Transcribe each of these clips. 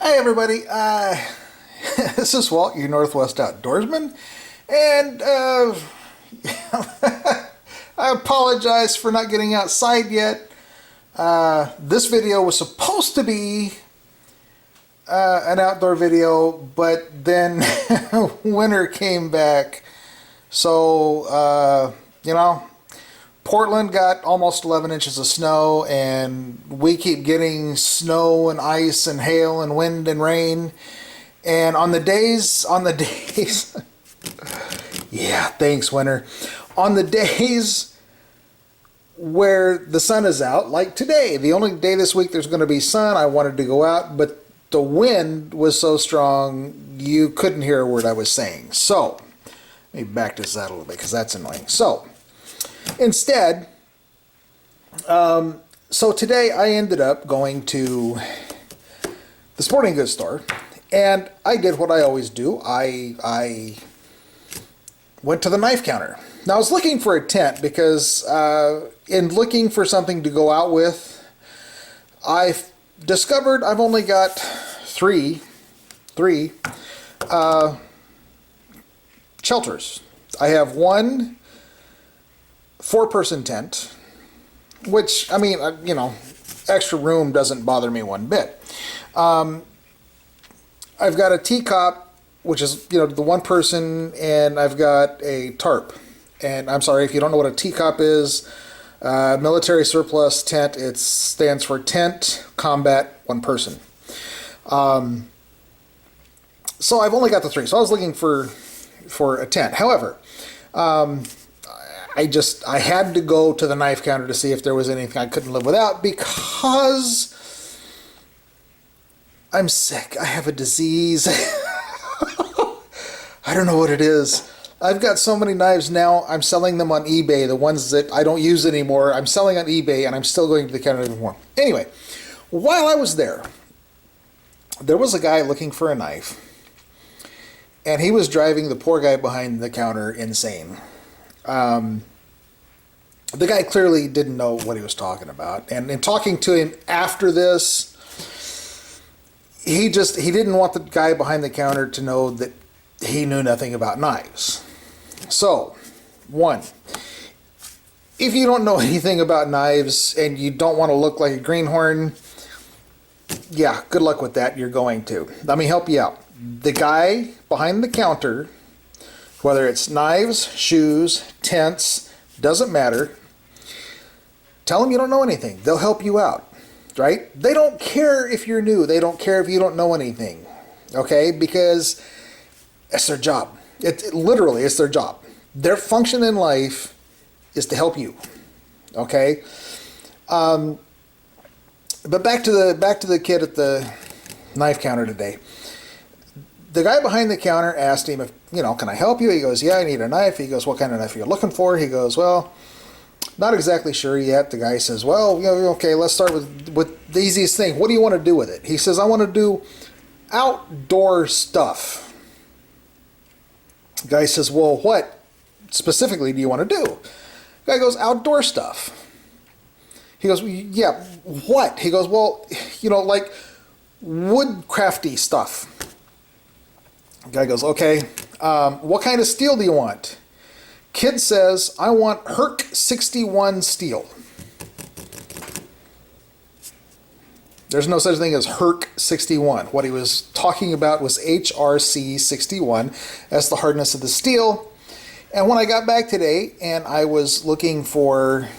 Hey everybody, this is Walt, your Northwest Outdoorsman, and I apologize for not getting outside yet. This video was supposed to be an outdoor video, but then winter came back, so Portland got almost 11 inches of snow, and we keep getting snow and ice and hail and wind and rain. And on the days, yeah, thanks, winter. On the days where the sun is out, like today, the only day this week there's going to be sun, I wanted to go out, but the wind was so strong you couldn't hear a word I was saying. So, let me back this out a little bit because that's annoying. So, instead, so today I ended up going to the sporting goods store, and I did what I always do. I went to the knife counter. Now I was looking for a tent because in looking for something to go out with, I've discovered I've only got three shelters. I have one 4-person tent, which, I mean, extra room doesn't bother me one bit. I've got a teacup, which is, the 1-person, and I've got a tarp. And I'm sorry, if you don't know what a teacup is, military surplus tent, it stands for Tent Combat 1-Person. So I've only got the 3, so I was looking for a tent. However, I had to go to the knife counter to see if there was anything I couldn't live without because I'm sick. I have a disease. I don't know what it is. I've got so many knives now, I'm selling them on eBay. The ones that I don't use anymore, I'm selling on eBay, and I'm still going to the counter anymore. Anyway, while I was there was a guy looking for a knife, and he was driving the poor guy behind the counter insane. The guy clearly didn't know what he was talking about. And in talking to him after this, he didn't want the guy behind the counter to know that he knew nothing about knives. So, 1, if you don't know anything about knives and you don't want to look like a greenhorn, yeah, good luck with that. You're going to. Let me help you out. The guy behind the counter, whether it's knives, shoes, tents, doesn't matter. Tell them you don't know anything. They'll help you out, right? They don't care if you're new. They don't care if you don't know anything, okay? Because it's their job. Literally, it's their job. Their function in life is to help you, okay? But back to the kid at the knife counter today. The guy behind the counter asked him if, can I help you? He goes, yeah, I need a knife. He goes, what kind of knife are you looking for? He goes, well, not exactly sure yet. The guy says, well, okay, let's start with the easiest thing. What do you want to do with it? He says, I want to do outdoor stuff. The guy says, well, what specifically do you want to do? The guy goes, outdoor stuff. He goes, yeah, what? He goes, well, like woodcrafty stuff. The guy goes, okay, what kind of steel do you want? Kid says, I want Herc 61 steel. There's no such thing as Herc 61. What he was talking about was HRC 61. That's the hardness of the steel. And when I got back today and I was looking for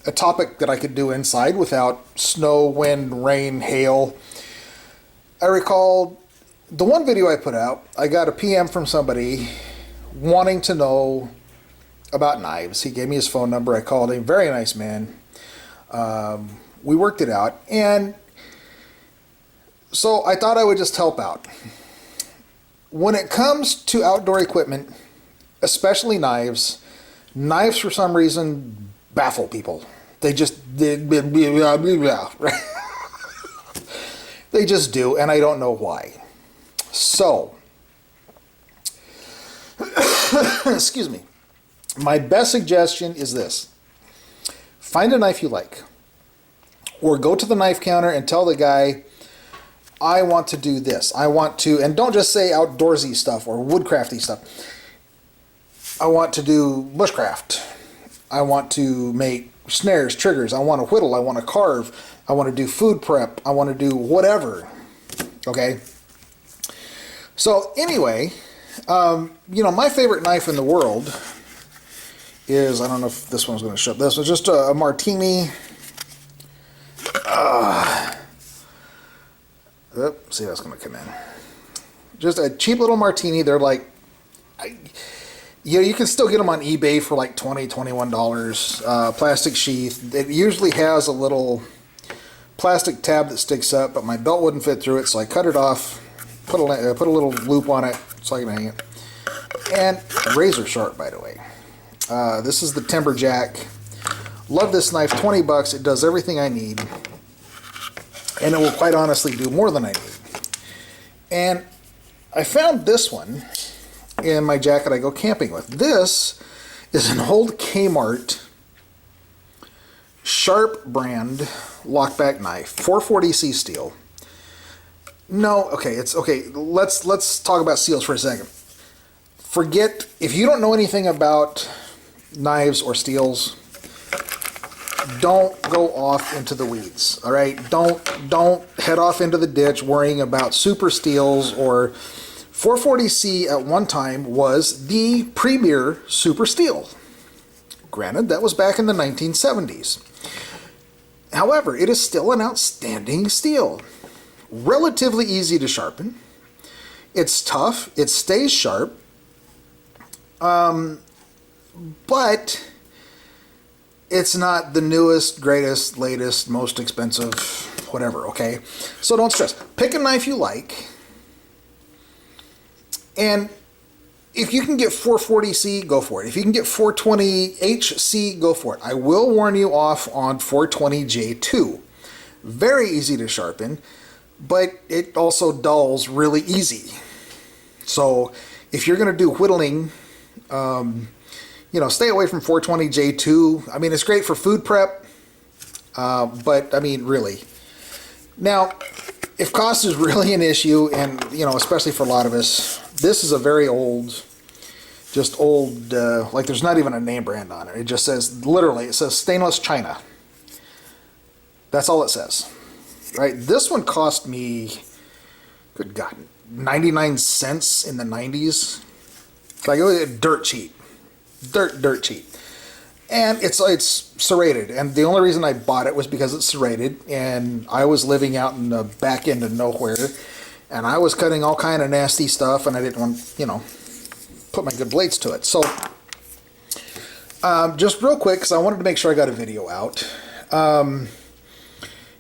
a topic that I could do inside without snow, wind, rain, hail, I recalled the one video I put out. I got a PM from somebody wanting to know about knives. He gave me his phone number. I called him. Very nice man. We worked it out. And so I thought I would just help out. When it comes to outdoor equipment, especially knives for some reason baffle people. They just they just do, and I don't know why. So, excuse me. My best suggestion is this. Find a knife you like. Or go to the knife counter and tell the guy, I want to do this. I want to, and don't just say outdoorsy stuff or woodcrafty stuff. I want to do bushcraft. I want to make snares, triggers. I want to whittle. I want to carve. I want to do food prep. I want to do whatever. Okay? So anyway, you know, my favorite knife in the world is, I don't know if this one's going to show up. This was just a martini. See, that's going to come in. Just a cheap little martini. They're like, you can still get them on eBay for like $20, $21. Plastic sheath. It usually has a little plastic tab that sticks up, but my belt wouldn't fit through it, so I cut it off, put a little loop on it so I can hang it. And razor sharp, by the way. This is the Timberjack. Love this knife. 20 bucks. It does everything I need. And it will quite honestly do more than I need. And I found this one in my jacket I go camping with. This is an old Kmart Sharp brand lockback knife, 440C steel. No, okay, it's okay. Let's talk about steels for a second. Forget, if you don't know anything about knives or steels, don't go off into the weeds. All right, don't head off into the ditch worrying about super steels. Or 440C at one time was the premier super steel. Granted, that was back in the 1970s. However, it is still an outstanding steel. Relatively easy to sharpen. It's tough. It stays sharp. But it's not the newest, greatest, latest, most expensive, whatever, okay? So don't stress. Pick a knife you like. And if you can get 440C, go for it. If you can get 420HC, go for it. I will warn you off on 420J2. Very easy to sharpen, but it also dulls really easy. So if you're going to do whittling, you know, stay away from 420J2. I mean, it's great for food prep, but I mean, really. Now, if cost is really an issue, and you know, especially for a lot of us, this is a very old, just old, like there's not even a name brand on it. It just says, literally, it says stainless china. That's all it says, right? This one cost me, good God, 99 cents in the 90s. Like, it was dirt cheap. Dirt cheap. And it's serrated, and the only reason I bought it was because it's serrated, and I was living out in the back end of nowhere, and I was cutting all kind of nasty stuff, and I didn't want, you know, put my good blades to it. So just real quick, because I wanted to make sure I got a video out,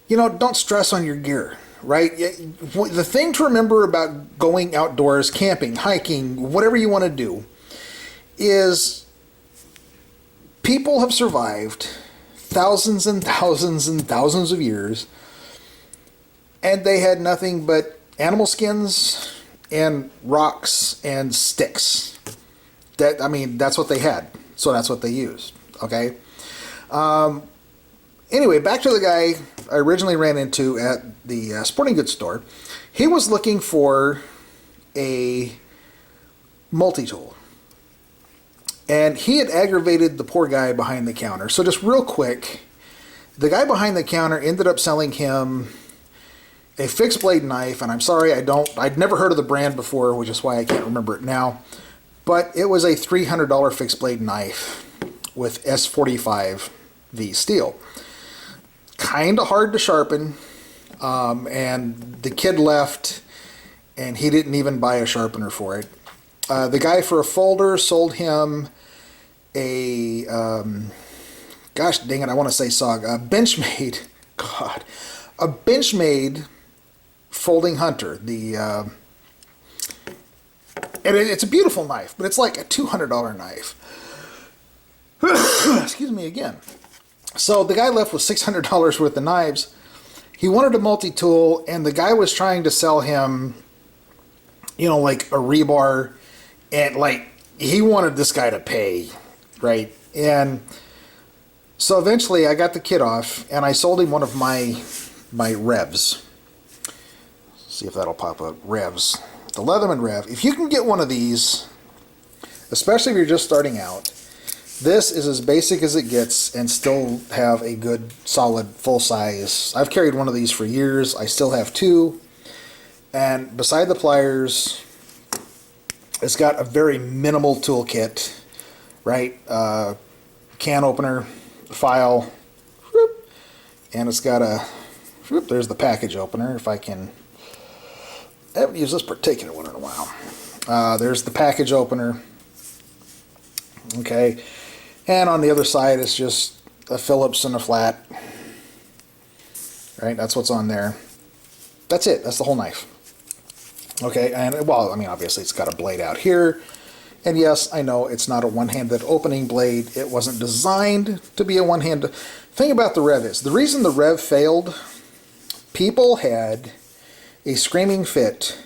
you know, don't stress on your gear, right? The thing to remember about going outdoors, camping, hiking, whatever you want to do, is people have survived thousands and thousands and thousands of years, and they had nothing but animal skins and rocks and sticks. That, I mean, that's what they had, so that's what they used. Okay. Anyway, back to the guy I originally ran into at the sporting goods store. He was looking for a multi-tool. And he had aggravated the poor guy behind the counter. So just real quick, the guy behind the counter ended up selling him a fixed blade knife. And I'm sorry, I'd never heard of the brand before, which is why I can't remember it now. But it was a $300 fixed blade knife with S45V steel. Kind of hard to sharpen. And the kid left, and he didn't even buy a sharpener for it. The guy for a folder sold him a, gosh dang it, I want to say SOG, a Benchmade, God, a Benchmade folding hunter. And it's a beautiful knife, but it's like a $200 knife. Excuse me again. So the guy left with $600 worth of knives. He wanted a multi-tool, and the guy was trying to sell him, you know, like a rebar. And like, he wanted this guy to pay, right? And so eventually I got the kid off, and I sold him one of my Revs. See if that'll pop up. Revs. The Leatherman Rev. If you can get one of these, especially if you're just starting out, this is as basic as it gets and still have a good, solid, full size. I've carried one of these for years. I still have two. And beside the pliers, it's got a very minimal toolkit, right? Can opener, file, whoop, and it's got a, whoop, there's the package opener. If I can, I haven't used this particular one in a while. There's the package opener. Okay, and on the other side it's just a Phillips and a flat. Right, that's what's on there. That's it. That's the whole knife. Okay, and well, I mean, obviously it's got a blade out here. And yes, I know it's not a one-handed opening blade. It wasn't designed to be a one-handed. Thing about the Rev is, the reason the Rev failed, people had a screaming fit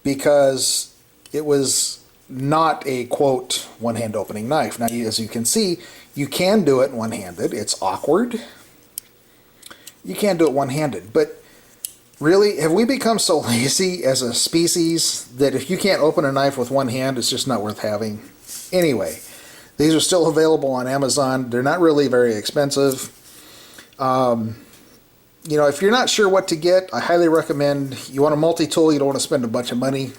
because it was not a, quote, one-hand opening knife. Now, as you can see, you can do it one-handed. It's awkward. You can do it one-handed, but really, have we become so lazy as a species that if you can't open a knife with one hand, it's just not worth having? Anyway, these are still available on Amazon. They're not really very expensive. You know, if you're not sure what to get, I highly recommend, you want a multi-tool, you don't want to spend a bunch of money,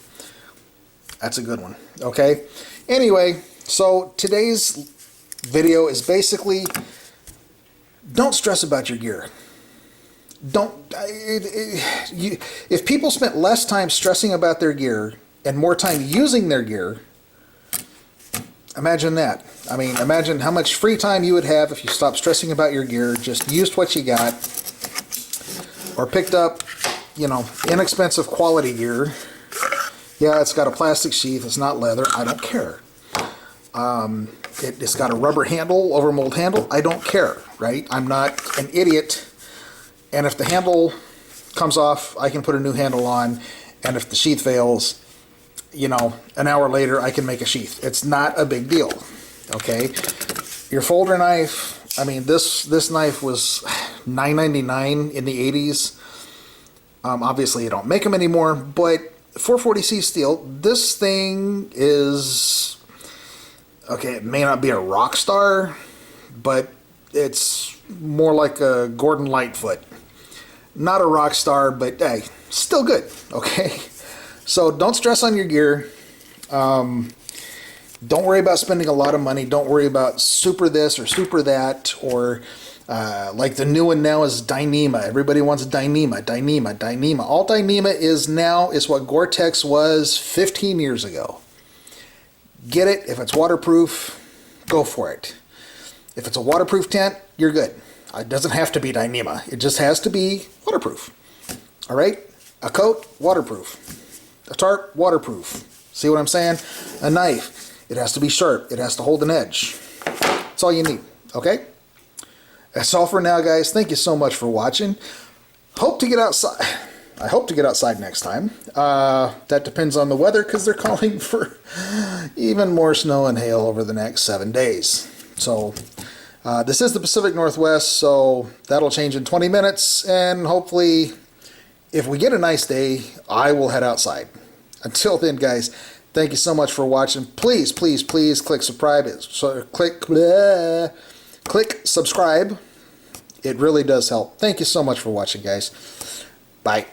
that's a good one, okay? Anyway, so today's video is basically, don't stress about your gear. If people spent less time stressing about their gear and more time using their gear, imagine that. I mean, imagine how much free time you would have if you stopped stressing about your gear, just used what you got, or picked up, you know, inexpensive quality gear. Yeah, it's got a plastic sheath, it's not leather, I don't care. It's got a rubber handle, overmold handle, I don't care, right? I'm not an idiot. And if the handle comes off, I can put a new handle on. And if the sheath fails, you know, an hour later, I can make a sheath. It's not a big deal, okay? Your folder knife, I mean, this knife was $9.99 in the 80s. Obviously, you don't make them anymore, but 440C steel, this thing is, okay, it may not be a rock star, but it's more like a Gordon Lightfoot. Not a rock star, but hey, still good, okay? So don't stress on your gear. Don't worry about spending a lot of money. Don't worry about super this or super that, or like the new one now is Dyneema. Everybody wants Dyneema, Dyneema, Dyneema. All Dyneema is now is what Gore-Tex was 15 years ago. Get it. If it's waterproof, go for it. If it's a waterproof tent, you're good. It doesn't have to be Dyneema. It just has to be waterproof. All right? A coat, waterproof. A tarp, waterproof. See what I'm saying? A knife, it has to be sharp. It has to hold an edge. That's all you need. Okay? That's all for now, guys. Thank you so much for watching. Hope to get outside. I hope to get outside next time. That depends on the weather because they're calling for even more snow and hail over the next 7 days. So this is the Pacific Northwest, so that'll change in 20 minutes, and hopefully, if we get a nice day, I will head outside. Until then, guys, thank you so much for watching. Please, please, please click subscribe. Click subscribe. It really does help. Thank you so much for watching, guys. Bye.